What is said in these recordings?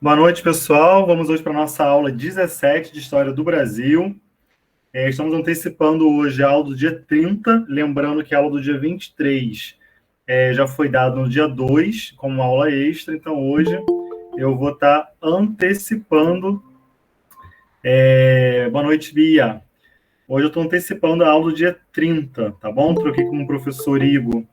Boa noite, pessoal. Vamos hoje para a nossa aula 17 de História do Brasil. Estamos antecipando hoje a aula do dia 30, lembrando que a aula do dia 23 já foi dada no dia 2, como aula extra, então hoje eu vou estar antecipando. Boa noite, Bia. Hoje eu estou antecipando a aula do dia 30, tá bom? Troquei com o professor Igor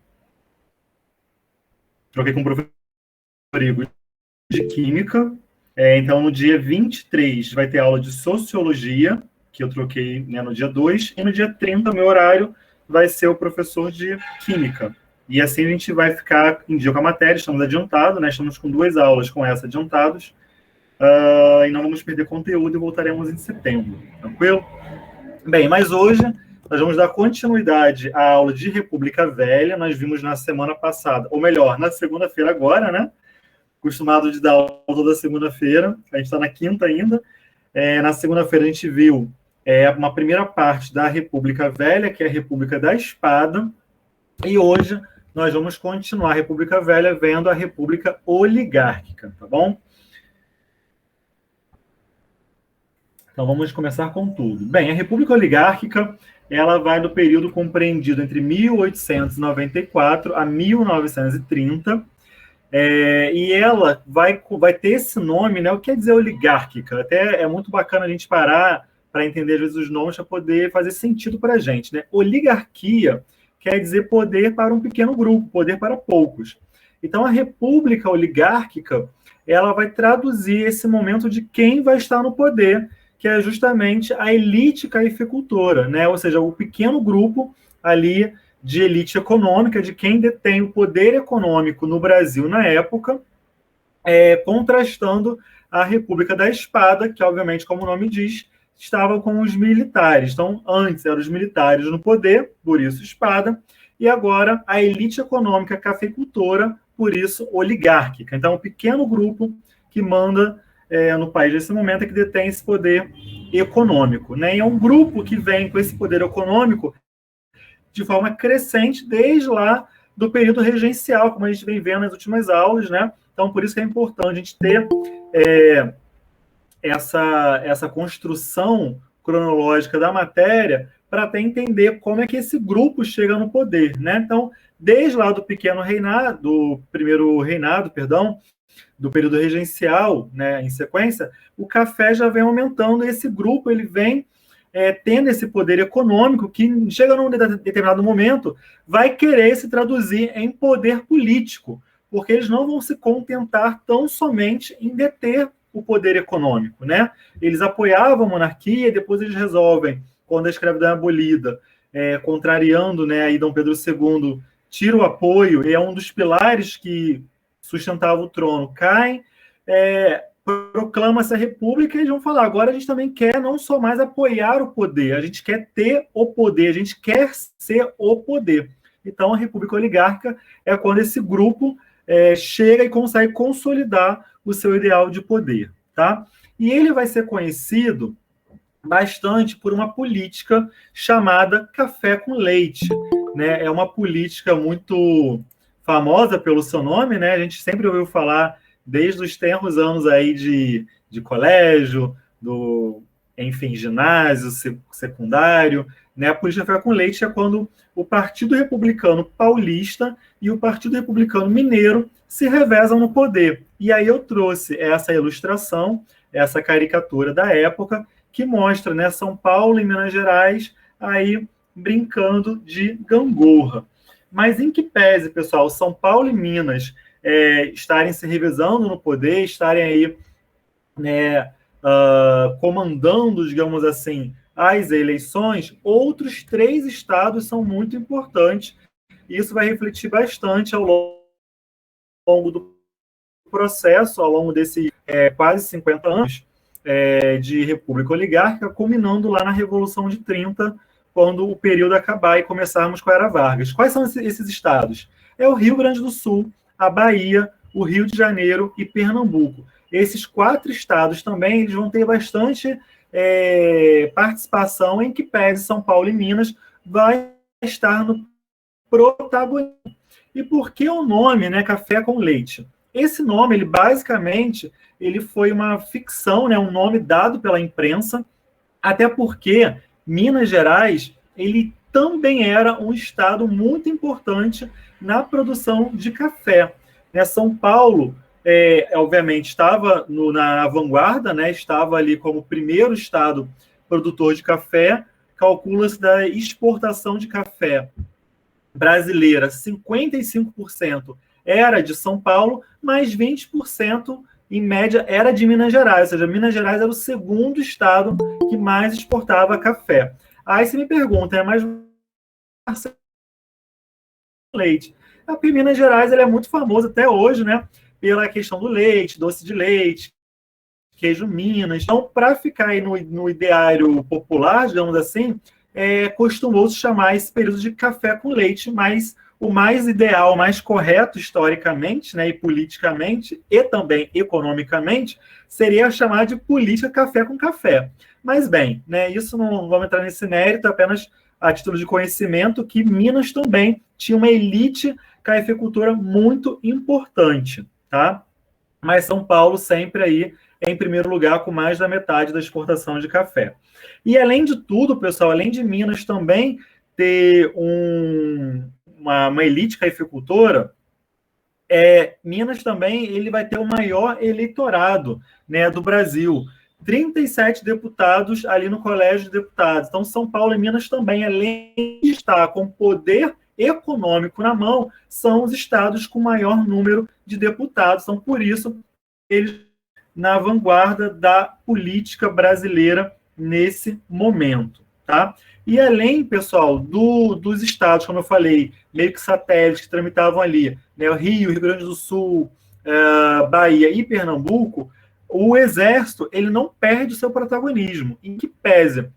de Química. Então, no dia 23 vai ter aula de Sociologia, que eu troquei, né, no dia 2, e no dia 30, meu horário vai ser o professor de Química. E assim a gente vai ficar em dia com a matéria, estamos adiantados, né? Estamos com 2 aulas com essa adiantados, e não vamos perder conteúdo e voltaremos em setembro, tranquilo? Bem, mas hoje nós vamos dar continuidade à aula de República Velha. Nós vimos na semana passada, ou melhor, na segunda-feira agora, né? Acostumado de dar aula toda segunda-feira, a gente está na quinta ainda. Na segunda-feira a gente viu uma primeira parte da República Velha, que é a República da Espada, e hoje nós vamos continuar a República Velha vendo a República Oligárquica, tá bom? Então vamos começar com tudo. Bem, a República Oligárquica, ela vai do período compreendido entre 1894 a 1930, e ela vai ter esse nome, né? O que quer dizer oligárquica? Até é muito bacana a gente parar para entender, às vezes, os nomes para poder fazer sentido para a gente, né? Oligarquia quer dizer poder para um pequeno grupo, poder para poucos. Então, a república oligárquica, ela vai traduzir esse momento de quem vai estar no poder, que é justamente a elite cafeicultora, né? Ou seja, o pequeno grupo ali de elite econômica, de quem detém o poder econômico no Brasil na época, contrastando a República da Espada, que, obviamente, como o nome diz, estava com os militares. Então, antes eram os militares no poder, por isso espada, e agora a elite econômica cafeicultora, por isso oligárquica. Então, um pequeno grupo que manda no país nesse momento é que detém esse poder econômico, né? E é um grupo que vem com esse poder econômico de forma crescente desde lá do período regencial, como a gente vem vendo nas últimas aulas, né? Então, por isso que é importante a gente ter essa construção cronológica da matéria para até entender como é que esse grupo chega no poder, né? Então, desde lá do pequeno reinado, do primeiro reinado, perdão, do período regencial, né, em sequência, o café já vem aumentando, e esse grupo ele vem tendo esse poder econômico que chega num determinado momento, vai querer se traduzir em poder político, porque eles não vão se contentar tão somente em deter o poder econômico, né? Eles apoiavam a monarquia, depois eles resolvem, quando a escravidão é abolida, contrariando, né, aí Dom Pedro II tira o apoio, e é um dos pilares que sustentava o trono, caem, proclama-se a república, e eles vão falar, agora a gente também quer não só mais apoiar o poder, a gente quer ter o poder, a gente quer ser o poder. Então, a república oligárquica é quando esse grupo chega e consegue consolidar o seu ideal de poder, tá? E ele vai ser conhecido bastante por uma política chamada café com leite, né? É uma política muito famosa pelo seu nome, né? A gente sempre ouviu falar desde os tenros anos aí de colégio, enfim, ginásio, secundário, né? A política café com leite é quando o Partido Republicano Paulista e o Partido Republicano Mineiro se revezam no poder. E aí eu trouxe essa ilustração, essa caricatura da época, que mostra, né, São Paulo e Minas Gerais aí brincando de gangorra. Mas em que pese, pessoal, São Paulo e Minas estarem se revezando no poder, estarem aí, né, comandando, digamos assim, as eleições, outros 3 estados são muito importantes, e isso vai refletir bastante ao longo do processo, ao longo desses quase 50 anos de república oligárquica, culminando lá na Revolução de 30, quando o período acabar e começarmos com a Era Vargas. Quais são esses estados? É o Rio Grande do Sul, a Bahia, o Rio de Janeiro e Pernambuco. Esses 4 estados também eles vão ter bastante participação, em que pese São Paulo e Minas vai estar no protagonismo. E por que o nome, né, café com leite? esse nome, ele basicamente, ele foi uma ficção, né, um nome dado pela imprensa, até porque Minas Gerais, ele também era um estado muito importante na produção de café. Né? São Paulo, obviamente, estava na vanguarda, né? Estava ali como primeiro estado produtor de café. Calcula-se da exportação de café brasileira, 55% era de São Paulo, mas 20%, em média, era de Minas Gerais. Ou seja, Minas Gerais era o segundo estado que mais exportava café. Aí você me pergunta, mas leite? Porque Minas Gerais ele é muito famoso até hoje, né? Pela questão do leite, doce de leite, queijo Minas. Então, para ficar aí no ideário popular, digamos assim, costumou-se chamar esse período de café com leite, mas o mais ideal, o mais correto historicamente, né, e politicamente, e também economicamente, seria chamar de política café com café. Mas bem, né, isso não vamos entrar nesse mérito, apenas a título de conhecimento que Minas também tinha uma elite cafeicultora muito importante, tá? Mas São Paulo sempre aí em primeiro lugar, com mais da metade da exportação de café. E além de tudo, pessoal, além de Minas também ter uma elite cafeicultora, Minas também ele vai ter o maior eleitorado, né, do Brasil. 37 deputados ali no Colégio de Deputados. Então, São Paulo e Minas também, além de estar com poder econômico na mão, são os estados com maior número de deputados. Então, por isso, eles na vanguarda da política brasileira nesse momento, tá? E além, pessoal, dos estados, como eu falei, meio que satélites que tramitavam ali, né, o Rio, Rio Grande do Sul, Bahia e Pernambuco, o Exército ele não perde o seu protagonismo, em que pese,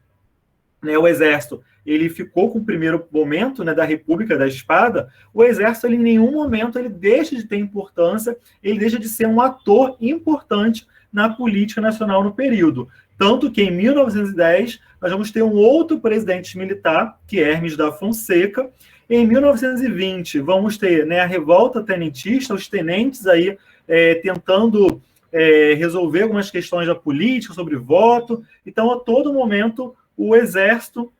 né, o Exército ele ficou com o primeiro momento, né, da República da Espada, o Exército ele, em nenhum momento ele deixa de ter importância, ele deixa de ser um ator importante na política nacional no período. Tanto que em 1910 nós vamos ter um outro presidente militar, que é Hermes da Fonseca. Em 1920 vamos ter, né, a revolta tenentista, os tenentes aí tentando resolver algumas questões da política, sobre voto. Então, a todo momento, o Exército,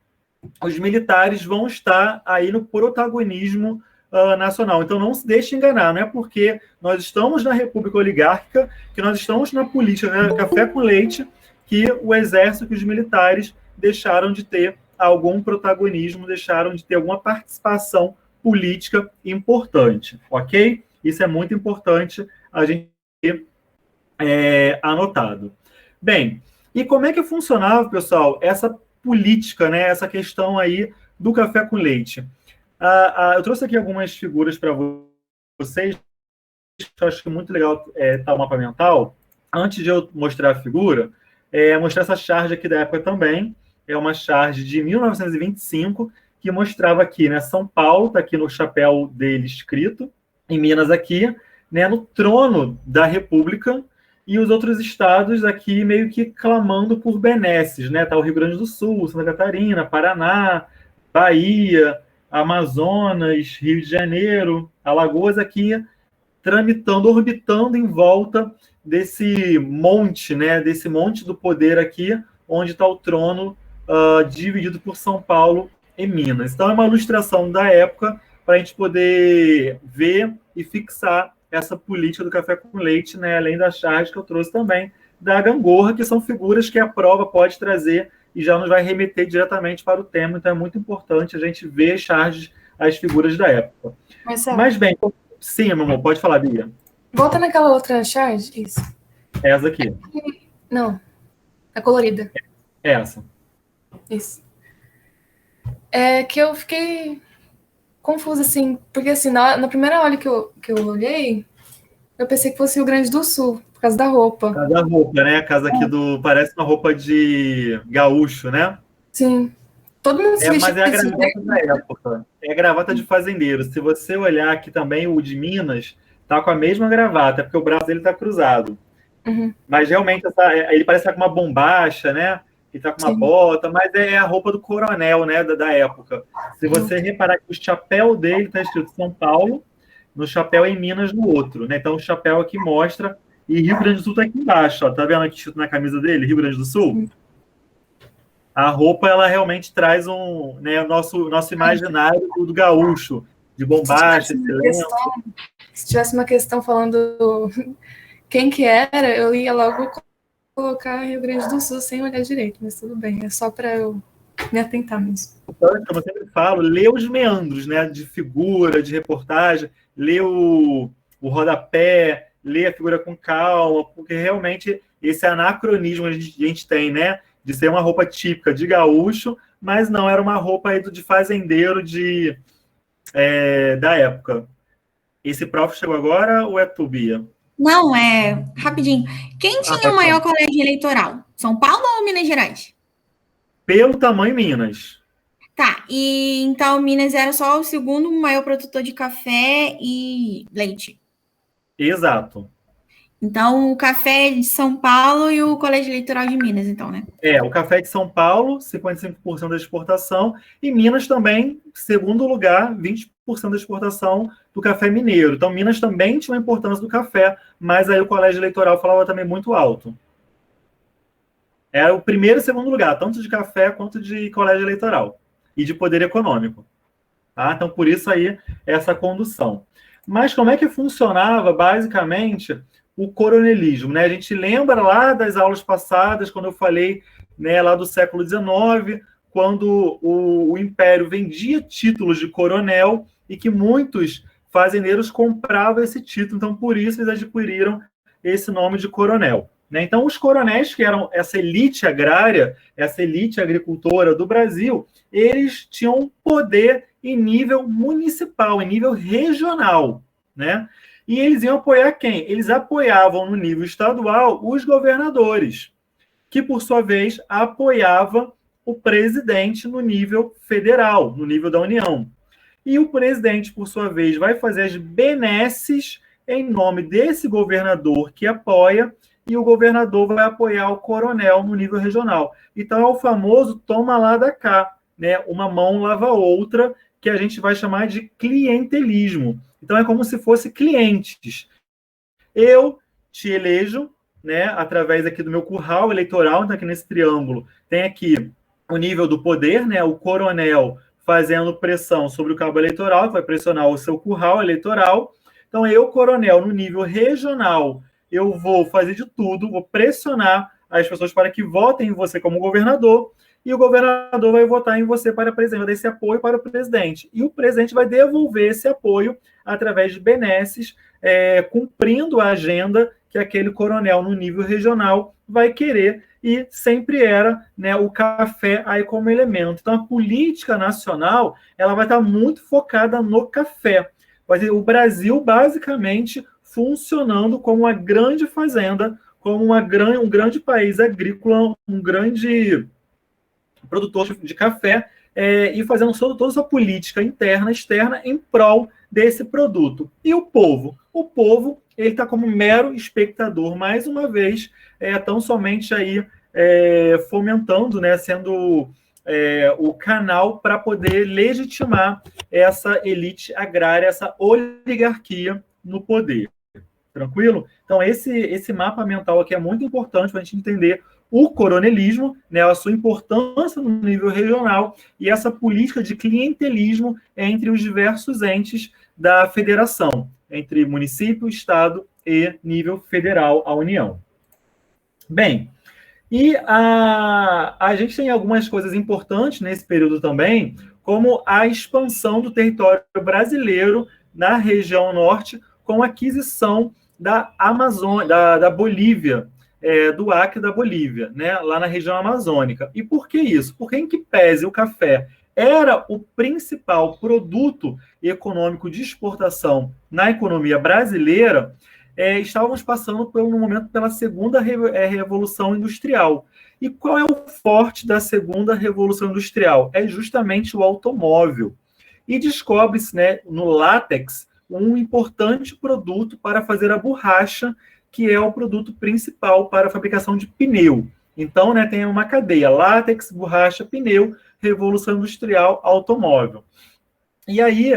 os militares vão estar aí no protagonismo nacional. Então, não se deixe enganar, não é porque nós estamos na República Oligárquica, que nós estamos na política, né, café com leite, que o Exército, que os militares deixaram de ter algum protagonismo, deixaram de ter alguma participação política importante, ok? Isso é muito importante a gente ter anotado. Bem, e como é que funcionava, pessoal, essa política, né, essa questão aí do café com leite? Eu trouxe aqui algumas figuras para vocês, que eu acho que é muito legal o mapa mental. Antes de eu mostrar a figura, mostrar essa charge aqui da época também. É uma charge de 1925, que mostrava aqui, né, São Paulo, está aqui no chapéu dele escrito, em Minas aqui, né, no trono da República, e os outros estados aqui meio que clamando por benesses, né? Tá o Rio Grande do Sul, Santa Catarina, Paraná, Bahia, Amazonas, Rio de Janeiro, Alagoas aqui tramitando, orbitando em volta desse monte, né? Desse monte do poder aqui, onde está o trono dividido por São Paulo e Minas. Então é uma ilustração da época para a gente poder ver e fixar essa política do café com leite, né, além da charge que eu trouxe também da gangorra, que são figuras que a prova pode trazer e já nos vai remeter diretamente para o tema, então é muito importante a gente ver charges, as figuras da época. Mas bem, sim, meu amor, pode falar, Bia. Volta naquela outra charge, isso. Essa aqui. Não, a colorida. Essa. Isso. É que eu fiquei confusa, assim, porque assim, na primeira olha que eu olhei, eu pensei que fosse o Rio Grande do Sul, por causa da roupa. Por causa da roupa, né? A casa aqui parece uma roupa de gaúcho, né? Sim. Todo mundo se vestia. Mas é a gravata da época. É a gravata de fazendeiro. Se você olhar aqui também, o de Minas tá com a mesma gravata, porque o braço dele tá cruzado. Uhum. Mas realmente ele parece estar com uma bombacha, né? E tá com uma bota, mas é a roupa do coronel, né, da época. Se você reparar que o chapéu dele tá escrito São Paulo no chapéu em Minas no outro, né? Então o chapéu aqui mostra, e Rio Grande do Sul está aqui embaixo, ó, tá vendo aqui escrito na camisa dele, Rio Grande do Sul? A roupa, ela realmente traz né, o nosso imaginário do gaúcho, de bombacha, excelência. Se tivesse uma questão falando quem que era, eu ia logo colocar Rio Grande do Sul sem olhar direito, mas tudo bem, é só para eu me atentar mesmo. Então, como eu sempre falo, lê os meandros, né, de figura, de reportagem, lê o rodapé, lê a figura com calma, porque realmente esse anacronismo a gente tem, né, de ser uma roupa típica de gaúcho, mas não era uma roupa aí de fazendeiro da época. Esse prof chegou agora ou é tu, Bia? Não, rapidinho. Quem tinha o maior colégio eleitoral? São Paulo ou Minas Gerais? Pelo tamanho, Minas. Tá, e então Minas era só o segundo maior produtor de café e leite. Exato. Então, o café de São Paulo e o colégio eleitoral de Minas, então, né? O café de São Paulo, 55% da exportação, e Minas também, segundo lugar, 20% da exportação do café mineiro. Então, Minas também tinha uma importância do café, mas aí o colégio eleitoral falava também muito alto. Era o primeiro e segundo lugar, tanto de café quanto de colégio eleitoral, e de poder econômico. Tá? Então, por isso aí, essa condução. Mas como é que funcionava, basicamente, o coronelismo, né? A gente lembra lá das aulas passadas, quando eu falei, né, lá do século XIX, quando o Império vendia títulos de coronel e que muitos fazendeiros compravam esse título, então por isso eles adquiriram esse nome de coronel. Né? Então os coronéis, que eram essa elite agrária, essa elite agricultora do Brasil, eles tinham poder em nível municipal, em nível regional, né? E eles iam apoiar quem? Eles apoiavam no nível estadual os governadores, que por sua vez apoiava o presidente no nível federal, no nível da União. E o presidente, por sua vez, vai fazer as benesses em nome desse governador que apoia, e o governador vai apoiar o coronel no nível regional. Então é o famoso toma lá da cá, né? Uma mão lava a outra, que a gente vai chamar de clientelismo. Então é como se fosse clientes. Eu te elejo, né, através aqui do meu curral eleitoral, então aqui nesse triângulo tem aqui o nível do poder, né, o coronel fazendo pressão sobre o cabo eleitoral, que vai pressionar o seu curral eleitoral. Então eu, coronel, no nível regional, eu vou fazer de tudo, vou pressionar as pessoas para que votem em você como governador, e o governador vai votar em você para presidente, vai dar esse apoio para o presidente. E o presidente vai devolver esse apoio através de benesses, cumprindo a agenda que aquele coronel no nível regional vai querer, e sempre era, né, o café aí como elemento. Então, a política nacional ela vai estar muito focada no café. Vai ter o Brasil, basicamente, funcionando como uma grande fazenda, como um grande país agrícola, um grande produtor de café, e fazendo toda essa política interna, externa, em prol desse produto. E o povo? O povo, ele está como mero espectador, mais uma vez, tão somente aí fomentando, né, sendo o canal para poder legitimar essa elite agrária, essa oligarquia no poder. Tranquilo? Então, esse mapa mental aqui é muito importante para a gente entender o coronelismo, né, a sua importância no nível regional e essa política de clientelismo entre os diversos entes da federação, entre município, estado e nível federal, a União. Bem, e a gente tem algumas coisas importantes nesse período também, como a expansão do território brasileiro na região norte, com a aquisição da Amazônia, da Bolívia, do Acre da Bolívia, né, lá na região amazônica. E por que isso? Porque, em que pese o café era o principal produto econômico de exportação na economia brasileira, estávamos passando por um momento pela segunda revolução industrial. E qual é o forte da segunda revolução industrial? É justamente o automóvel. E descobre-se, né, no látex um importante produto para fazer a borracha, que é o produto principal para a fabricação de pneu. Então, né, tem uma cadeia: látex, borracha, pneu, revolução industrial, automóvel. E aí,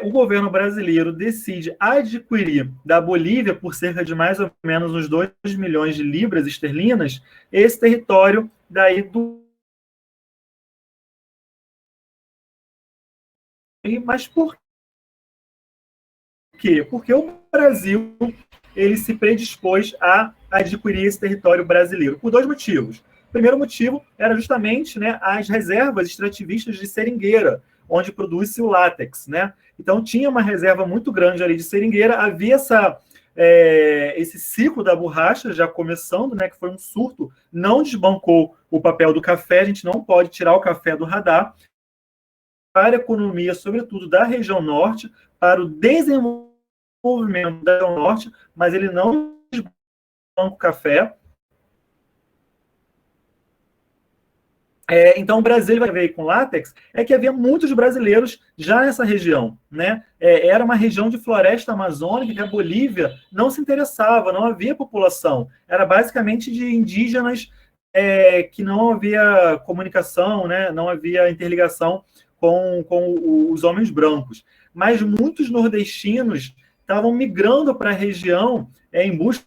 o governo brasileiro decide adquirir da Bolívia, por cerca de mais ou menos uns 2 milhões de libras esterlinas, esse território daí do... Mas por quê? Porque o Brasil ele se predispôs a adquirir esse território brasileiro, por 2 motivos. O primeiro motivo era justamente, né, as reservas extrativistas de seringueira, onde produz-se o látex, né? Então tinha uma reserva muito grande ali de seringueira, havia esse ciclo da borracha já começando, né, que foi um surto, não desbancou o papel do café, a gente não pode tirar o café do radar, para a economia, sobretudo da região norte, para o desenvolvimento da região norte, mas ele não desbanca o café. Então, o Brasil vai ver com látex, é que havia muitos brasileiros já nessa região, né? Era uma região de floresta amazônica que a Bolívia não se interessava, não havia população. Era basicamente de indígenas que não havia comunicação, né? Não havia interligação com os homens brancos. Mas muitos nordestinos estavam migrando para a região em busca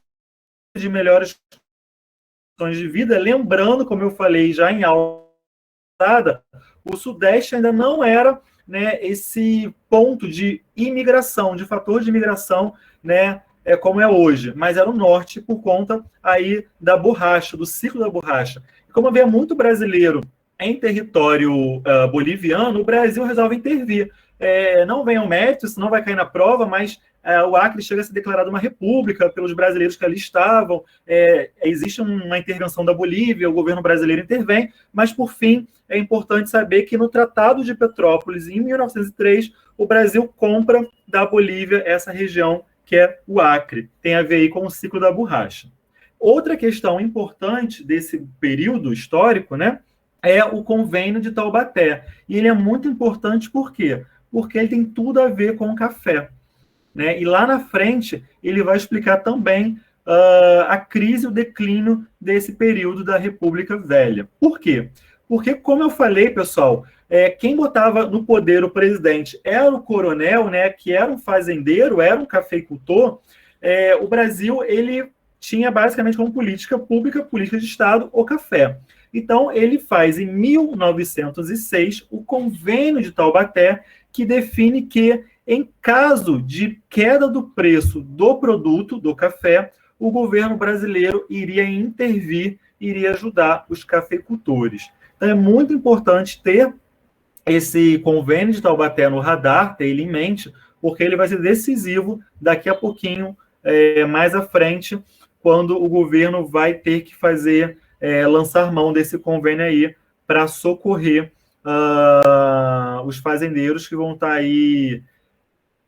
de melhores condições de vida, lembrando, como eu falei já em aula, o Sudeste ainda não era, né, esse ponto de imigração, de fator de imigração, né, como é hoje, mas era o Norte por conta aí da borracha, do ciclo da borracha. E como havia muito brasileiro em território boliviano, o Brasil resolve intervir. Não venham méritos, senão vai cair na prova, mas o Acre chega a ser declarado uma república pelos brasileiros que ali estavam. Existe uma intervenção da Bolívia, o governo brasileiro intervém, mas, por fim, é importante saber que no Tratado de Petrópolis, em 1903, o Brasil compra da Bolívia essa região que é o Acre. Tem a ver aí com o ciclo da borracha. Outra questão importante desse período histórico, né, é o Convênio de Taubaté. E ele é muito importante por quê? Porque ele tem tudo a ver com o café. Né? E lá na frente, ele vai explicar também a crise e o declínio desse período da República Velha. Por quê? Porque, como eu falei, pessoal, quem botava no poder o presidente era o coronel, né, que era um fazendeiro, era um cafeicultor. O Brasil ele tinha basicamente como política pública, política de Estado, o café. Então, ele faz, em 1906, o Convênio de Taubaté, que define que, em caso de queda do preço do produto, do café, o governo brasileiro iria intervir, iria ajudar os cafeicultores. Então, é muito importante ter esse Convênio de Taubaté no radar, ter ele em mente, porque ele vai ser decisivo daqui a pouquinho, mais à frente, quando o governo vai ter que lançar mão desse convênio aí para socorrer os fazendeiros que vão estar aí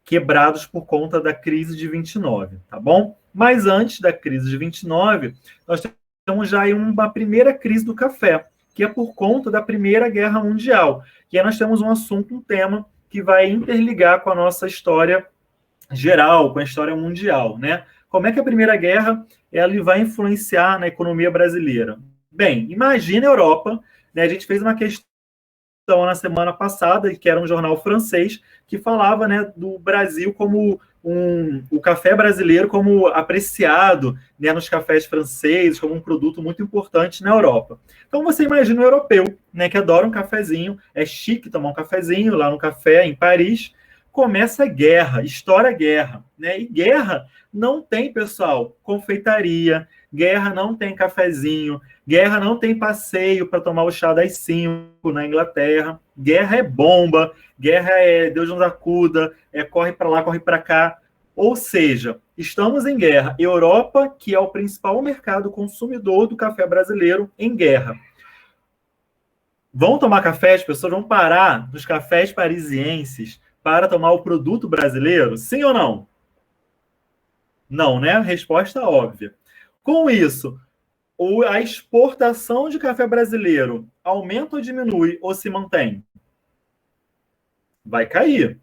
quebrados por conta da crise de 29, tá bom? Mas antes da crise de 29, nós temos já aí uma primeira crise do café, que é por conta da Primeira Guerra Mundial. E aí nós temos um assunto, um tema que vai interligar com a nossa história geral, com a história mundial, né? Como é que a Primeira Guerra ela vai influenciar na economia brasileira? Bem, imagina a Europa, né? A gente fez uma questão na semana passada, que era um jornal francês, que falava, né, do Brasil como o café brasileiro como apreciado, né, nos cafés franceses, como um produto muito importante na Europa. Então você imagina o europeu, né, que adora um cafezinho, é chique tomar um cafezinho lá no café em Paris, começa a guerra, estoura a guerra, né? E guerra não tem, pessoal, confeitaria, guerra não tem cafezinho, guerra não tem passeio para tomar o chá das 5 na Inglaterra, guerra é bomba, guerra é Deus nos acuda, corre para lá, corre para cá. Ou seja, estamos em guerra. Europa, que é o principal mercado consumidor do café brasileiro, em guerra. Vão tomar café? As pessoas vão parar nos cafés parisienses para tomar o produto brasileiro? Sim ou não? Não, né? Resposta óbvia. Com isso, a exportação de café brasileiro aumenta ou diminui ou se mantém? Vai cair.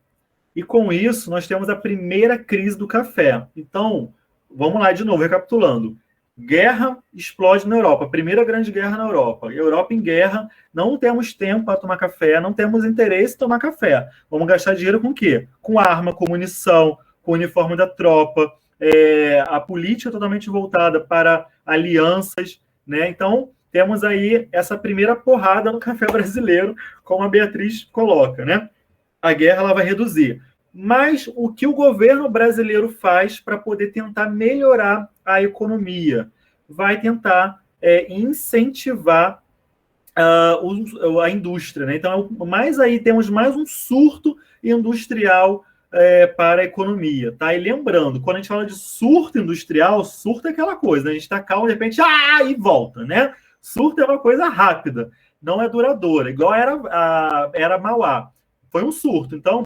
E com isso, nós temos a primeira crise do café. Então, vamos lá de novo, recapitulando. Guerra explode na Europa, primeira grande guerra na Europa. Europa em guerra, não temos tempo para tomar café, não temos interesse em tomar café. Vamos gastar dinheiro com o quê? Com arma, com munição, com uniforme da tropa, a política totalmente voltada para alianças, né? Então, temos aí essa primeira porrada no café brasileiro, como a Beatriz coloca, né? A guerra ela vai reduzir. Mas o que o governo brasileiro faz para poder tentar melhorar a economia? Vai tentar incentivar a indústria, né? Então, mais aí temos mais um surto industrial para a economia, tá? E lembrando, quando a gente fala de surto industrial, surto é aquela coisa, né? A gente está calmo, de repente, e volta, né? Surto é uma coisa rápida, não é duradoura, igual era Mauá. Foi um surto. Então,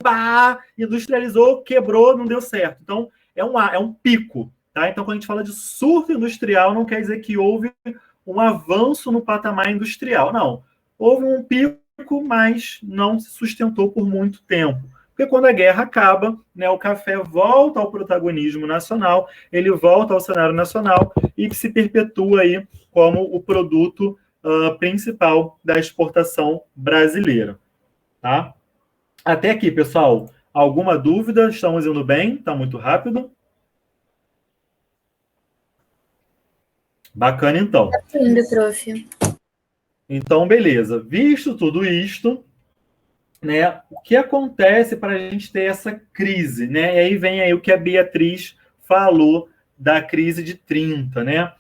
industrializou, quebrou, não deu certo. Então, é um pico. Tá? Então, quando a gente fala de surto industrial, não quer dizer que houve um avanço no patamar industrial. Não. Houve um pico, mas não se sustentou por muito tempo. Porque quando a guerra acaba, né, o café volta ao protagonismo nacional, ele volta ao cenário nacional e se perpetua aí como o produto principal da exportação brasileira. Tá? Até aqui, pessoal. Alguma dúvida? Estamos indo bem? Está muito rápido? Bacana, então. Tá lindo, prof. Então, beleza. Visto tudo isto, né, o que acontece para a gente ter essa crise? Né? E aí vem aí o que a Beatriz falou da crise de 30, né?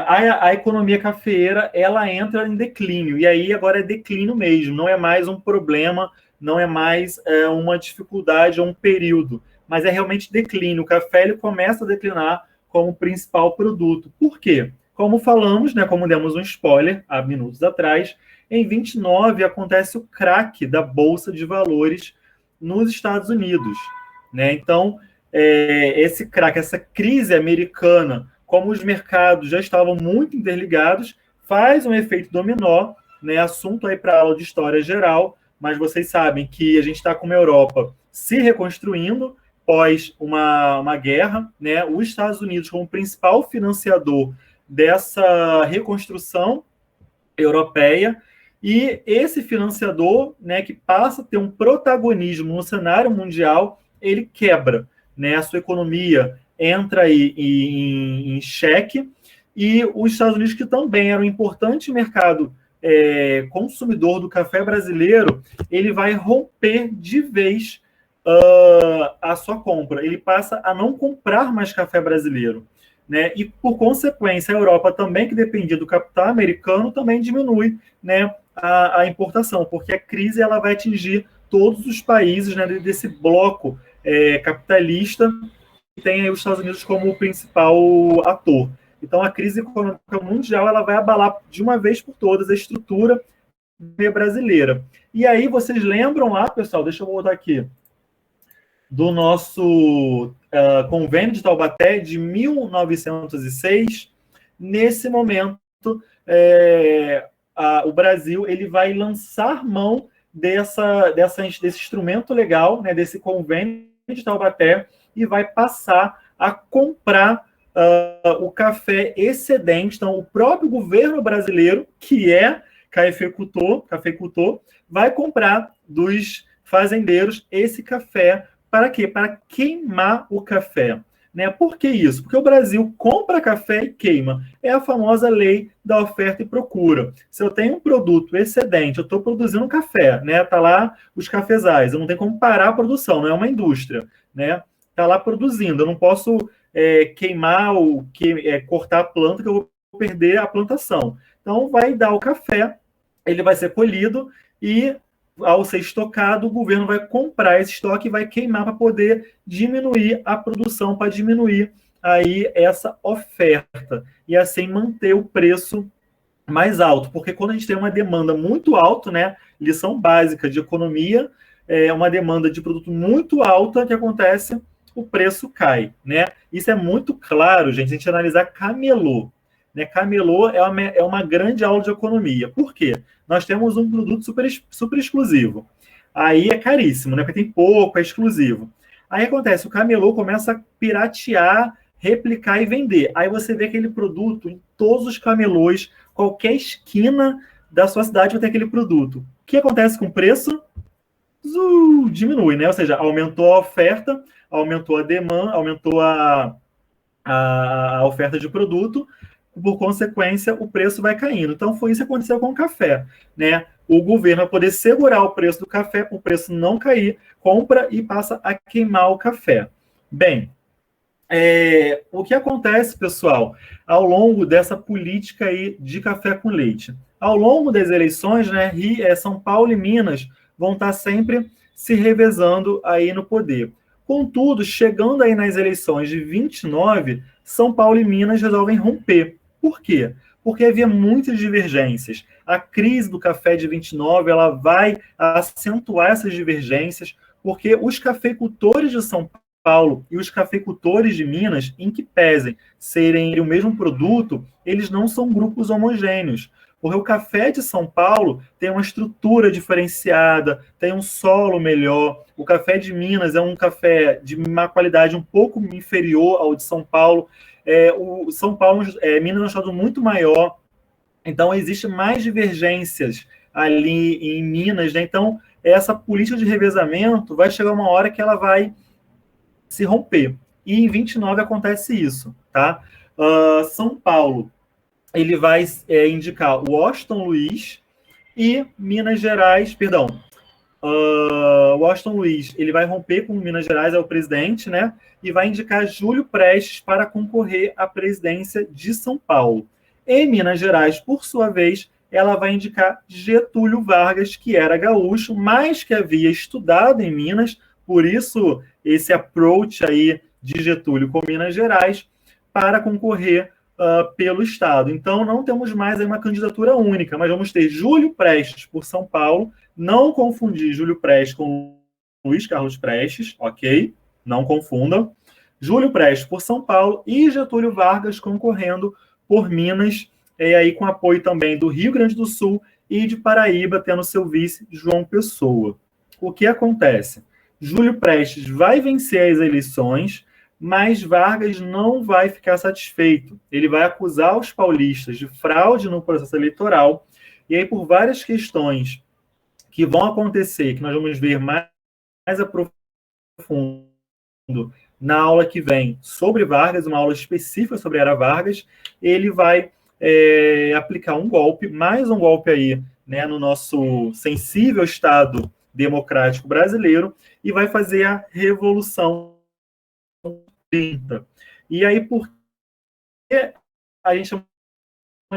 A economia cafeeira, ela entra em declínio. E aí agora é declínio mesmo. Não é mais um problema, não é mais uma dificuldade ou um período, mas é realmente declínio. O café ele começa a declinar como principal produto. Por quê? Como falamos, né, como demos um spoiler há minutos atrás, em 29 acontece o crack da Bolsa de Valores nos Estados Unidos. Né? Então, esse crack, essa crise americana, como os mercados já estavam muito interligados, faz um efeito dominó, né? Assunto aí para aula de história geral, mas vocês sabem que a gente está com a Europa se reconstruindo pós uma guerra, né? Os Estados Unidos como principal financiador dessa reconstrução europeia, e esse financiador, né, que passa a ter um protagonismo no cenário mundial, ele quebra, né? A sua economia entra aí em xeque, e os Estados Unidos, que também era um importante mercado consumidor do café brasileiro, ele vai romper de vez a sua compra. Ele passa a não comprar mais café brasileiro. Né? E, por consequência, a Europa também, que dependia do capital americano, também diminui, né, a importação, porque a crise ela vai atingir todos os países, né, desse bloco capitalista, que tem aí os Estados Unidos como o principal ator. Então, a crise econômica mundial ela vai abalar de uma vez por todas a estrutura brasileira. E aí, vocês lembram lá, pessoal, deixa eu voltar aqui, do nosso convênio de Taubaté de 1906. Nesse momento, o Brasil ele vai lançar mão desse instrumento legal, né, desse convênio de Taubaté, e vai passar a comprar o café excedente. Então, o próprio governo brasileiro, que é cafeicultor, vai comprar dos fazendeiros esse café. Para quê? Para queimar o café. Né? Por que isso? Porque o Brasil compra café e queima. É a famosa lei da oferta e procura. Se eu tenho um produto excedente, eu estou produzindo café, né? Tá lá os cafezais, eu não tenho como parar a produção, não é uma indústria, né? Tá lá produzindo, eu não posso queimar ou cortar a planta, que eu vou perder a plantação. Então, vai dar o café, ele vai ser colhido e, ao ser estocado, o governo vai comprar esse estoque e vai queimar para poder diminuir a produção, para diminuir aí essa oferta e assim manter o preço mais alto, porque quando a gente tem uma demanda muito alta, né, lição básica de economia, uma demanda de produto muito alta, que acontece, o preço cai, né? Isso é muito claro, gente, se a gente analisar camelô, né? Camelô é uma grande aula de economia. Por quê? Nós temos um produto super exclusivo. Aí é caríssimo, né? Porque tem pouco, é exclusivo. Aí acontece, o camelô começa a piratear replicar e vender. Aí você vê aquele produto em todos os camelôs, qualquer esquina da sua cidade vai ter aquele produto. O que acontece com o preço? Diminui, né? Ou seja, aumentou a oferta, aumentou a demanda, aumentou a oferta de produto, por consequência, o preço vai caindo. Então, foi isso que aconteceu com o café, né? O governo, para poder segurar o preço do café, para o preço não cair, compra e passa a queimar o café. Bem, o que acontece, pessoal, ao longo dessa política aí de café com leite? Ao longo das eleições, né, São Paulo e Minas vão estar sempre se revezando aí no poder. Contudo, chegando aí nas eleições de 29, São Paulo e Minas resolvem romper. Por quê? Porque havia muitas divergências. A crise do café de 29, ela vai acentuar essas divergências, porque os cafeicultores de São Paulo e os cafeicultores de Minas, em que pesem serem o mesmo produto, eles não são grupos homogêneos. Porque o café de São Paulo tem uma estrutura diferenciada, tem um solo melhor. O café de Minas é um café de uma qualidade um pouco inferior ao de São Paulo. O São Paulo, Minas é um estado muito maior, então existe mais divergências ali em Minas, né? Então, essa política de revezamento vai chegar uma hora que ela vai se romper. E em 29 acontece isso, tá? São Paulo, ele vai indicar o Washington Luiz e Minas Gerais, perdão, Washington Luiz, ele vai romper com Minas Gerais, é o presidente, né? E vai indicar Júlio Prestes para concorrer à presidência de São Paulo. Em Minas Gerais, por sua vez, ela vai indicar Getúlio Vargas, que era gaúcho, mas que havia estudado em Minas, por isso esse approach aí de Getúlio com Minas Gerais, para concorrer pelo Estado. Então, não temos mais aí uma candidatura única, mas vamos ter Júlio Prestes por São Paulo, não confundir Júlio Prestes com Luiz Carlos Prestes, ok? Não confundam. Júlio Prestes por São Paulo e Getúlio Vargas concorrendo por Minas, e aí com apoio também do Rio Grande do Sul e de Paraíba, tendo seu vice João Pessoa. O que acontece? Júlio Prestes vai vencer as eleições, mas Vargas não vai ficar satisfeito. Ele vai acusar os paulistas de fraude no processo eleitoral, e aí por várias questões que vão acontecer, que nós vamos ver mais a profundo na aula que vem sobre Vargas, uma aula específica sobre a Era Vargas, ele vai aplicar um golpe, mais um golpe aí, né, no nosso sensível Estado democrático brasileiro, e vai fazer a Revolução 30. E aí, por que a gente chama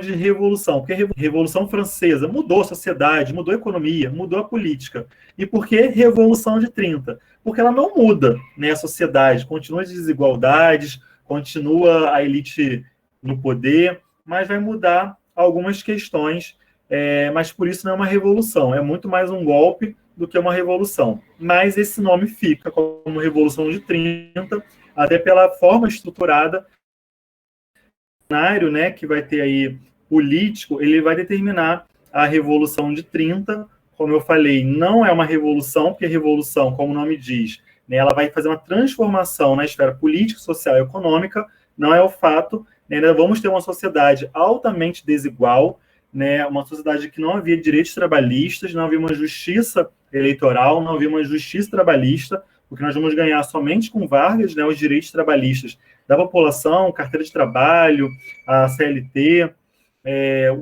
de revolução? Porque a Revolução Francesa mudou a sociedade, mudou a economia, mudou a política. E por que Revolução de 30? Porque ela não muda, né, a sociedade, continua as desigualdades, continua a elite no poder, mas vai mudar algumas questões, mas por isso não é uma revolução, é muito mais um golpe do que uma revolução. Mas esse nome fica como Revolução de 30, até pela forma estruturada, o cenário, né, que vai ter aí político, ele vai determinar a Revolução de 30, como eu falei, não é uma revolução, porque a revolução, como o nome diz, né, ela vai fazer uma transformação na esfera política, social e econômica, não é o fato, né, nós vamos ter uma sociedade altamente desigual, né, uma sociedade que não havia direitos trabalhistas, não havia uma justiça eleitoral, não havia uma justiça trabalhista, porque nós vamos ganhar somente com Vargas, né, os direitos trabalhistas da população, carteira de trabalho, a CLT,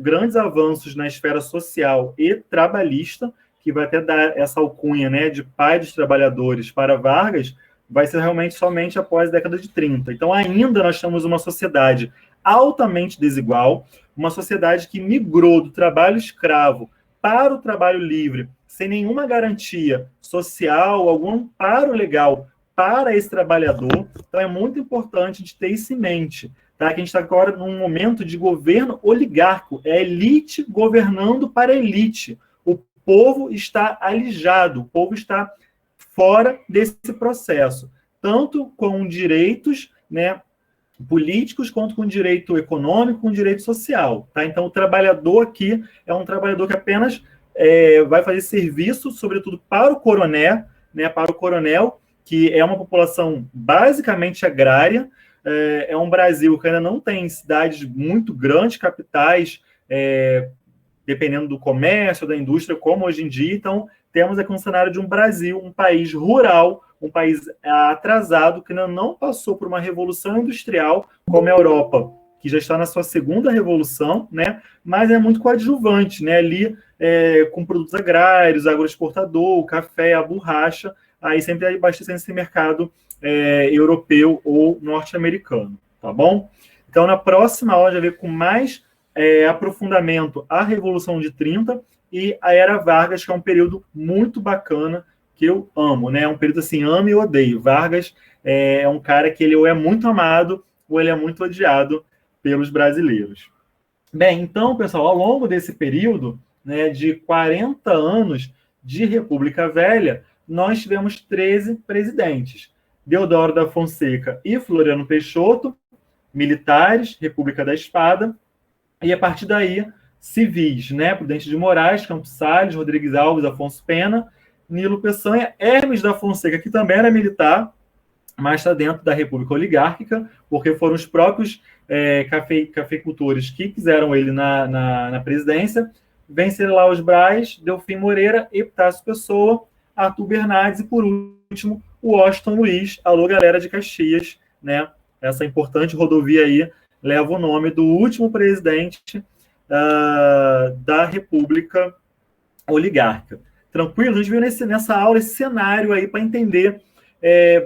grandes avanços na esfera social e trabalhista, que vai até dar essa alcunha, né, de pai dos trabalhadores para Vargas, vai ser realmente somente após a década de 30. Então, ainda nós temos uma sociedade altamente desigual, uma sociedade que migrou do trabalho escravo para o trabalho livre, sem nenhuma garantia social, algum amparo legal para esse trabalhador. Então, é muito importante de ter isso em mente, tá? Que a gente está agora num momento de governo oligárquico, é a elite governando para a elite. O povo está alijado, o povo está fora desse processo, tanto com direitos, né, políticos, quanto com direito econômico, com direito social, tá? Então, o trabalhador aqui é um trabalhador que apenas vai fazer serviço, sobretudo para o coronel, né, para o coronel, que é uma população basicamente agrária, é um Brasil que ainda não tem cidades muito grandes, capitais, dependendo do comércio, da indústria, como hoje em dia. Então, temos aqui um cenário de um Brasil, um país rural, um país atrasado, que ainda não passou por uma revolução industrial como a Europa, que já está na sua segunda revolução, né? Mas é muito coadjuvante, né? Ali, com produtos agrários, agroexportador, o café, a borracha, aí sempre abastecendo esse mercado europeu ou norte-americano, tá bom? Então, na próxima aula, já ver com mais aprofundamento a Revolução de 30 e a Era Vargas, que é um período muito bacana, que eu amo, né? É um período assim, amo e odeio. Vargas é um cara que ele ou é muito amado ou ele é muito odiado pelos brasileiros. Bem, então, pessoal, ao longo desse período, né, de 40 anos de República Velha, nós tivemos 13 presidentes. Deodoro da Fonseca e Floriano Peixoto, militares, República da Espada, e a partir daí, civis, né? Prudente de Moraes, Campos Salles, Rodrigues Alves, Afonso Pena, Nilo Peçanha, Hermes da Fonseca, que também era militar, mas está dentro da República Oligárquica, porque foram os próprios cafeicultores que quiseram ele na presidência. Venceslau Braz, Delfim Moreira, Epitácio Pessoa, Arthur Bernardes e, por último, o Washington Luiz. Alô, galera de Caxias, né? Essa importante rodovia aí leva o nome do último presidente da República Oligárquica. Tranquilo? A gente viu nessa aula esse cenário aí para entender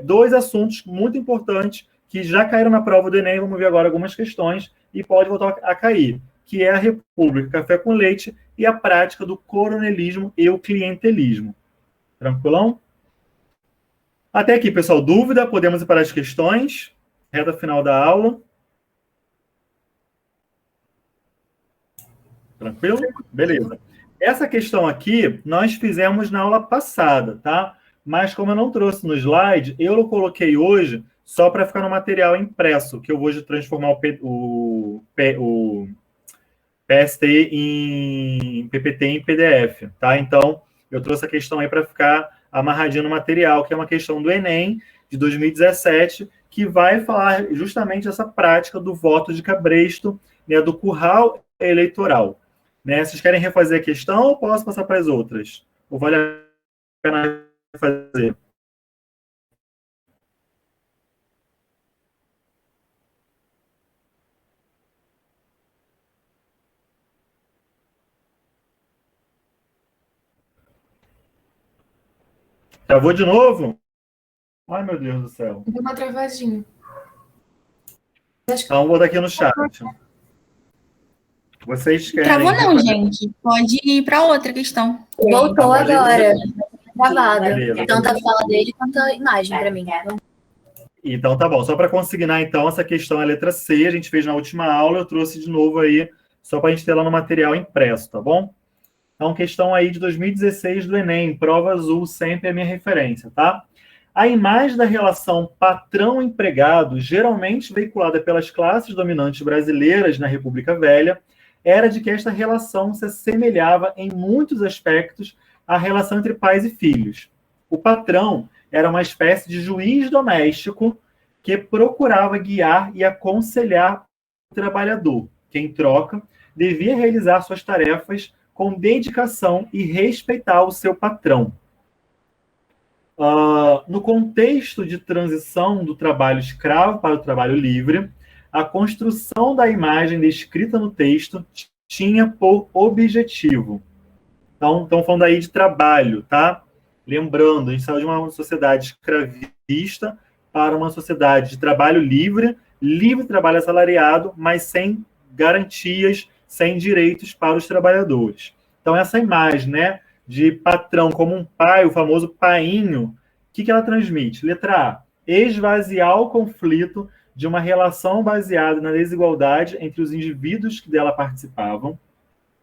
dois assuntos muito importantes que já caíram na prova do Enem. Vamos ver agora algumas questões e pode voltar a cair, que é a República, café com leite e a prática do coronelismo e o clientelismo. Tranquilão? Até aqui, pessoal. Dúvida? Podemos ir para as questões. Reta final da aula. Tranquilo? Beleza. Essa questão aqui, nós fizemos na aula passada, tá? Mas como eu não trouxe no slide, eu coloquei hoje só para ficar no material impresso, que eu vou hoje transformar o PST em PPT em PDF, tá? Então, eu trouxe a questão aí para ficar amarradinho no material, que é uma questão do Enem de 2017, que vai falar justamente essa prática do voto de cabresto, né, do curral eleitoral. Né? Vocês querem refazer a questão ou posso passar para as outras? Ou vale a pena fazer? Travou de novo? Ai, meu Deus do céu. Deu uma travadinha. Então, vou botar aqui no chat. Vocês querem... Travou não, gente. Pode ir para outra questão. Voltou agora. Travado. Beleza. Tanto a fala dele quanto a imagem para mim. Então, tá bom. Só para consignar, então, essa questão é a letra C. A gente fez na última aula. Eu trouxe de novo aí, só para a gente ter lá no material impresso, tá bom? Então, questão aí de 2016 do Enem. Prova azul, sempre é a minha referência, tá? A imagem da relação patrão-empregado, geralmente veiculada pelas classes dominantes brasileiras na República Velha, era de que esta relação se assemelhava em muitos aspectos à relação entre pais e filhos. O patrão era uma espécie de juiz doméstico que procurava guiar e aconselhar o trabalhador, que, em troca, devia realizar suas tarefas com dedicação e respeitar o seu patrão. No contexto de transição do trabalho escravo para o trabalho livre, a construção da imagem descrita no texto tinha por objetivo. Então, estamos falando aí de trabalho, tá? Lembrando, a gente saiu de uma sociedade escravista para uma sociedade de trabalho livre, livre trabalho assalariado, mas sem garantias, sem direitos para os trabalhadores. Então, essa imagem, né, de patrão como um pai, o famoso painho, o que ela transmite? Letra A, esvaziar o conflito de uma relação baseada na desigualdade entre os indivíduos que dela participavam.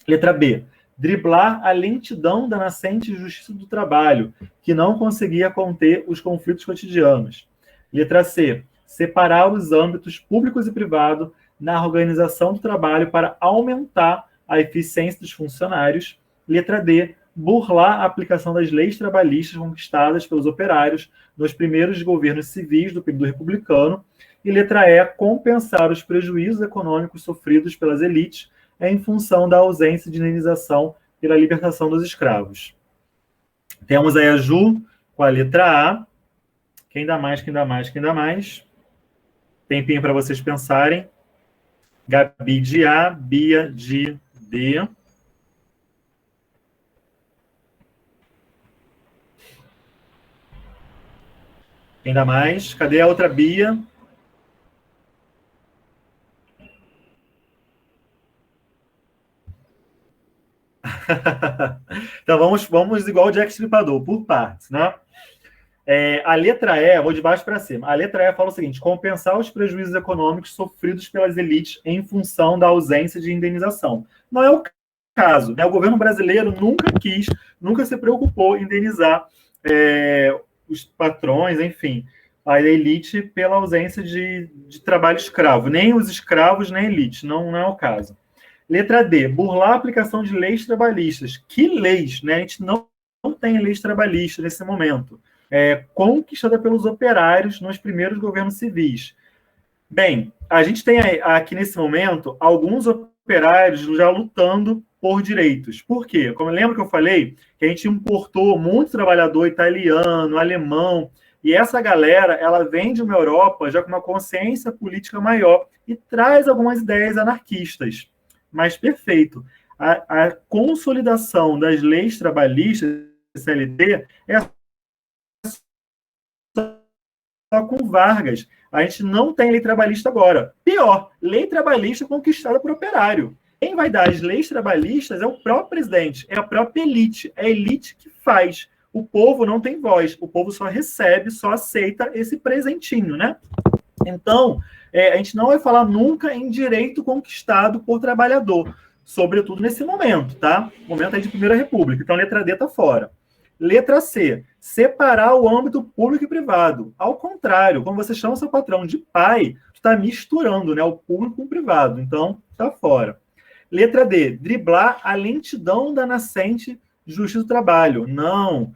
Letra B, driblar a lentidão da nascente justiça do trabalho, que não conseguia conter os conflitos cotidianos. Letra C, separar os âmbitos públicos e privados na organização do trabalho para aumentar a eficiência dos funcionários. Letra D, burlar a aplicação das leis trabalhistas conquistadas pelos operários nos primeiros governos civis do período republicano. E letra E, compensar os prejuízos econômicos sofridos pelas elites em função da ausência de indenização pela libertação dos escravos. Temos aí a Ju com a letra A. Quem dá mais, quem dá mais, quem dá mais? Tempinho para vocês pensarem. Gabi de A, Bia de D. Quem dá mais? Cadê a outra Bia? Então vamos igual o Jack Stripador, por partes, né? A letra E, vou de baixo para cima. A letra E fala o seguinte: compensar os prejuízos econômicos sofridos pelas elites em função da ausência de indenização. Não é o caso, né? O governo brasileiro nunca se preocupou em indenizar os patrões, enfim, a elite pela ausência de trabalho escravo. Nem os escravos, nem a elite, não é o caso. Letra D, burlar a aplicação de leis trabalhistas. Que leis, né? A gente não tem leis trabalhistas nesse momento. Conquistada pelos operários nos primeiros governos civis. Bem, a gente tem aqui nesse momento alguns operários já lutando por direitos. Por quê? Como lembra que eu falei que a gente importou muito trabalhador italiano, alemão, e essa galera, ela vem de uma Europa já com uma consciência política maior e traz algumas ideias anarquistas. Mas perfeito. A consolidação das leis trabalhistas, CLT, é só com Vargas. A gente não tem lei trabalhista agora. Pior, lei trabalhista conquistada por operário. Quem vai dar as leis trabalhistas é o próprio presidente, é a própria elite. É a elite que faz. O povo não tem voz. O povo só recebe, só aceita esse presentinho, né? Então, a gente não vai falar nunca em direito conquistado por trabalhador, sobretudo nesse momento, tá? Momento aí de Primeira República. Então, letra D está fora. Letra C, separar o âmbito público e privado. Ao contrário, quando você chama seu patrão de pai, tu está misturando, né, o público com o privado. Então, está fora. Letra D, driblar a lentidão da nascente Justiça do Trabalho. Não.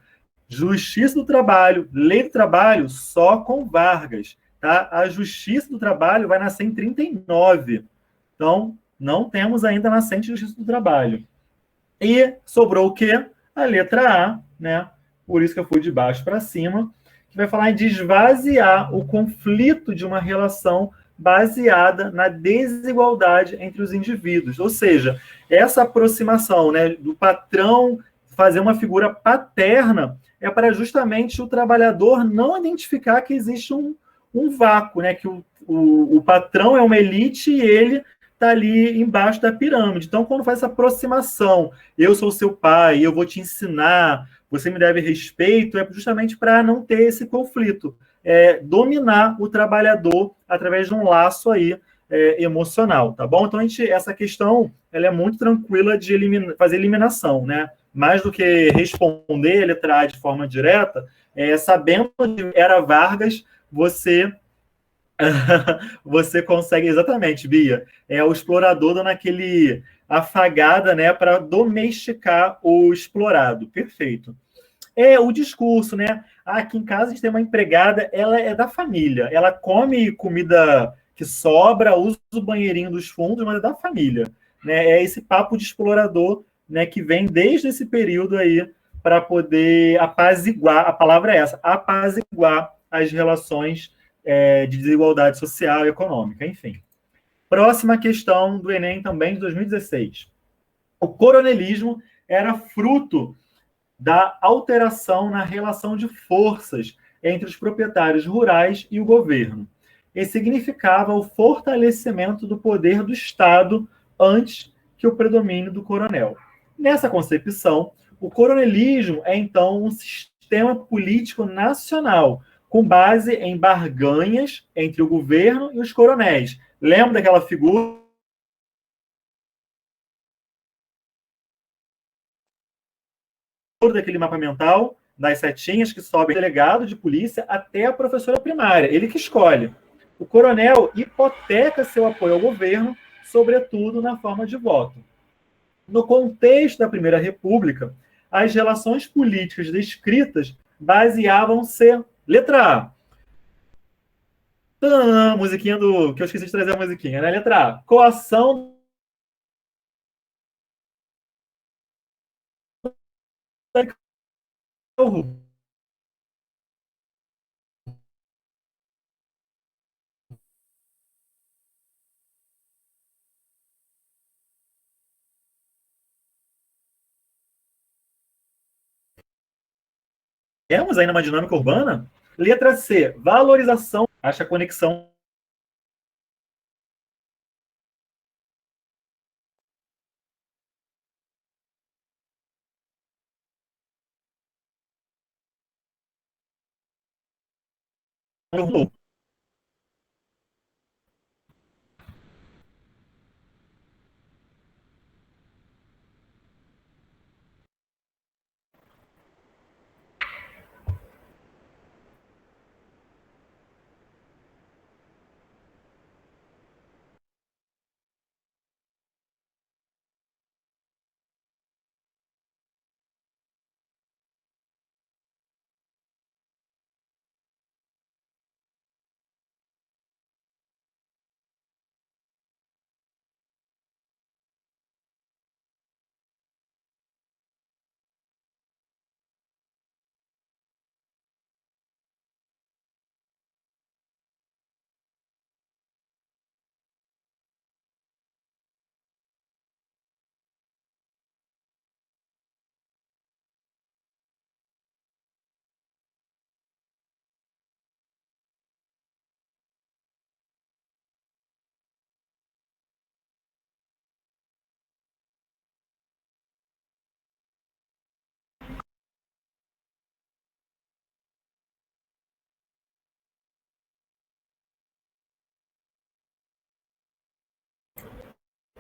Justiça do Trabalho, Lei do Trabalho, só com Vargas. Tá? A Justiça do Trabalho vai nascer em 39. Então, não temos ainda a nascente Justiça do Trabalho. E sobrou o quê? A letra A, né? Por isso que eu fui de baixo para cima, que vai falar em esvaziar o conflito de uma relação baseada na desigualdade entre os indivíduos. Ou seja, essa aproximação, né, do patrão fazer uma figura paterna é para justamente o trabalhador não identificar que existe um vácuo, né, que o patrão é uma elite e ele está ali embaixo da pirâmide. Então, quando faz essa aproximação, eu sou seu pai, eu vou te ensinar, você me deve respeito, é justamente para não ter esse conflito. Dominar o trabalhador através de um laço aí emocional, tá bom? Então, essa questão ela é muito tranquila de fazer eliminação, né? Mais do que responder a letra A de forma direta, sabendo que era Vargas, você consegue, exatamente, Bia, o explorador dando aquele afagada, né, para domesticar o explorado. Perfeito. O discurso, né? Aqui em casa a gente tem uma empregada, ela é da família, ela come comida que sobra, usa o banheirinho dos fundos, mas é da família, né? É esse papo de explorador, né, que vem desde esse período aí para poder apaziguar, a palavra é essa, apaziguar as relações de desigualdade social e econômica, enfim. Próxima questão do Enem também de 2016. O coronelismo era fruto da alteração na relação de forças entre os proprietários rurais e o governo. E significava o fortalecimento do poder do Estado antes que o predomínio do coronel. Nessa concepção, o coronelismo é, então, um sistema político nacional, com base em barganhas entre o governo e os coronéis. Lembra daquela figura daquele mapa mental, das setinhas que sobem do delegado de polícia até a professora primária? Ele que escolhe. O coronel hipoteca seu apoio ao governo, sobretudo na forma de voto. No contexto da Primeira República, as relações políticas descritas baseavam-se, letra A, Musiquinha do... que eu esqueci de trazer a musiquinha, né? Letra A. Coação do... Temos ainda uma dinâmica urbana. Letra C. Valorização. Acha a conexão.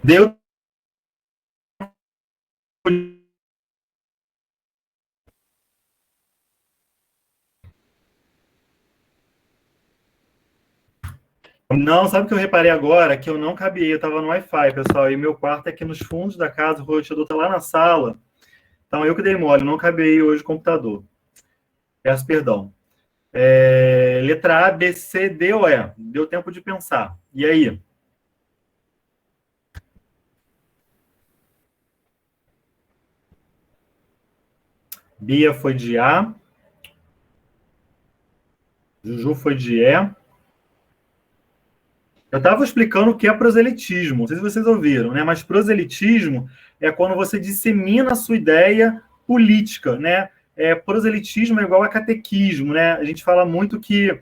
Deu. Não, sabe o que eu reparei agora? Que eu não cabiei, eu estava no Wi-Fi, pessoal, e meu quarto é aqui nos fundos da casa, o roteador está lá na sala. Então, eu que dei mole, não cabiei hoje o computador. Peço perdão. Letra A, B, C, D ou E? Deu tempo de pensar. E aí? Bia foi de A. Juju foi de E. Eu estava explicando o que é proselitismo, não sei se vocês ouviram, né? Mas proselitismo é quando você dissemina a sua ideia política, né? Proselitismo é igual a catequismo, né? A gente fala muito que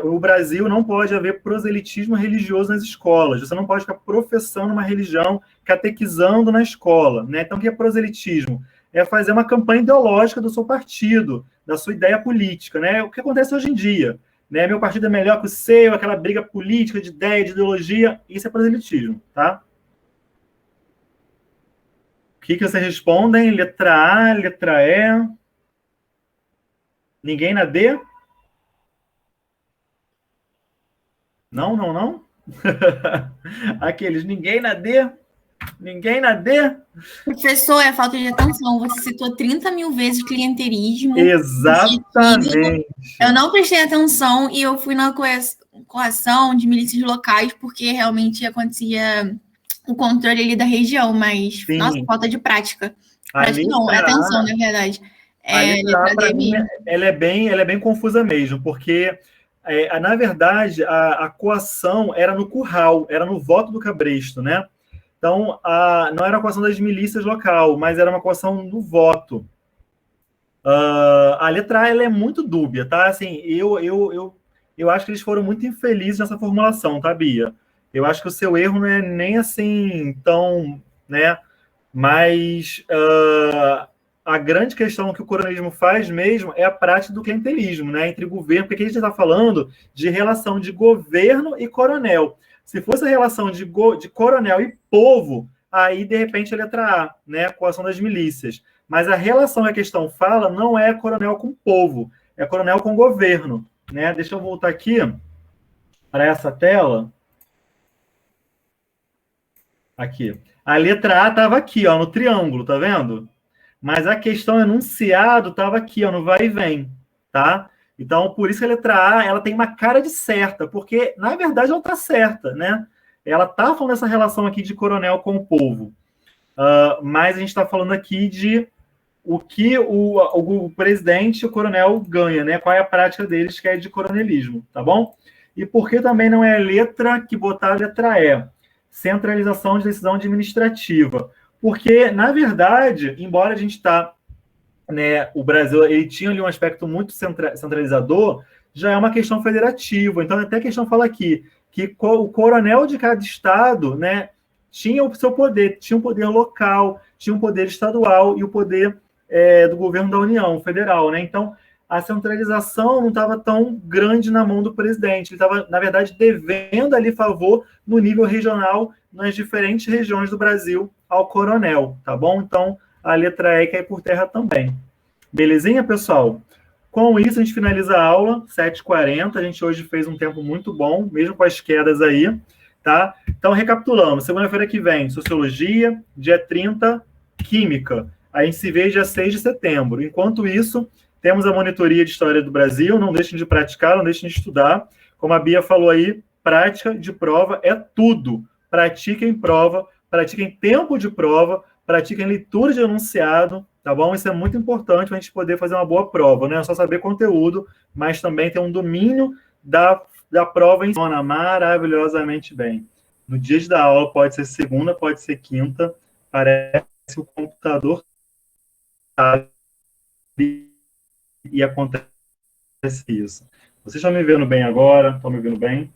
o Brasil não pode haver proselitismo religioso nas escolas. Você não pode ficar professando uma religião, catequizando na escola, né? Então, o que é proselitismo? É fazer uma campanha ideológica do seu partido, da sua ideia política, né? O que acontece hoje em dia. Né? Meu partido é melhor que o seu, aquela briga política de ideia, de ideologia, isso é proselitismo, tá? O que vocês respondem? Letra A, letra E. Ninguém na D? Não, não, não? Aqueles, ninguém na D? Ninguém na D? Professor, é falta de atenção. Você citou 30 mil vezes clientelismo. Exatamente. Eu não prestei atenção e eu fui na coação de milícias locais porque realmente acontecia o controle ali da região, mas, Sim. nossa, falta de prática. Prática não, letra atenção, na verdade. A letra A, para mim, ela é bem confusa mesmo, porque, na verdade, a coação era no curral, era no voto do cabresto, né? Então, não era a coação das milícias local, mas era uma coação no voto. A letra A ela é muito dúbia, tá? Assim, eu acho que eles foram muito infelizes nessa formulação, tá, Bia? Eu acho que o seu erro não é nem assim tão, né? Mas a grande questão que o coronelismo faz mesmo é a prática do clientelismo, né? Entre governo, porque aqui a gente está falando de relação de governo e coronel. Se fosse a relação de coronel e povo, aí, de repente, a letra A, né? A coação das milícias. Mas a relação que a questão fala não é coronel com povo, é coronel com governo, né? Deixa eu voltar aqui para essa tela. Aqui. A letra A estava aqui, ó, no triângulo, tá vendo? Mas a questão enunciado estava aqui, ó, no vai e vem, tá? Então, por isso que a letra A ela tem uma cara de certa, porque, na verdade, ela está certa, né? Ela está falando dessa relação aqui de coronel com o povo. Mas a gente está falando aqui de o que o presidente e o coronel ganha, né? Qual é a prática deles, que é de coronelismo, tá bom? E por que também não é a letra que botar a letra E? Centralização de decisão administrativa. Porque, na verdade, embora a gente está... Né, o Brasil ele tinha ali um aspecto muito centralizador, já é uma questão federativa. Então, até a questão fala aqui que o coronel de cada estado, né, tinha o seu poder, tinha um poder local, tinha um poder estadual e o poder do governo da União Federal. Né? Então, a centralização não estava tão grande na mão do presidente. Ele estava, na verdade, devendo ali favor no nível regional, nas diferentes regiões do Brasil, ao coronel, tá bom? Então, a letra E cai por terra também. Belezinha, pessoal? Com isso, a gente finaliza a aula, 7h40. A gente hoje fez um tempo muito bom, mesmo com as quedas aí, tá? Então, recapitulando. Segunda-feira que vem, Sociologia. Dia 30, Química. A gente se vê dia 6 de setembro. Enquanto isso, temos a monitoria de História do Brasil. Não deixem de praticar, não deixem de estudar. Como a Bia falou aí, prática de prova é tudo. Pratiquem prova, pratiquem tempo de prova, pratiquem leitura de enunciado, tá bom? Isso é muito importante para a gente poder fazer uma boa prova, não é só saber conteúdo, mas também ter um domínio da prova em si. Funciona maravilhosamente bem. No dia da aula, pode ser segunda, pode ser quinta, parece que o computador sabe e acontece isso. Vocês estão me vendo bem agora? Estão me vendo bem?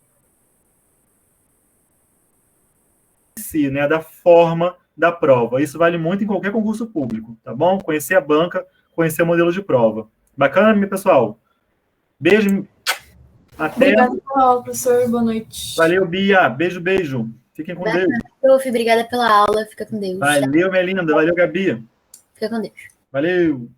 Si, né, da forma da prova. Isso vale muito em qualquer concurso público, tá bom? Conhecer a banca, conhecer o modelo de prova. Bacana, meu pessoal? Beijo. Até. Obrigada pela aula, professor. Boa noite. Valeu, Bia. Beijo, beijo. Fiquem com Deus. Prof, obrigada pela aula. Fica com Deus. Valeu, minha linda. Valeu, Gabi. Fica com Deus. Valeu.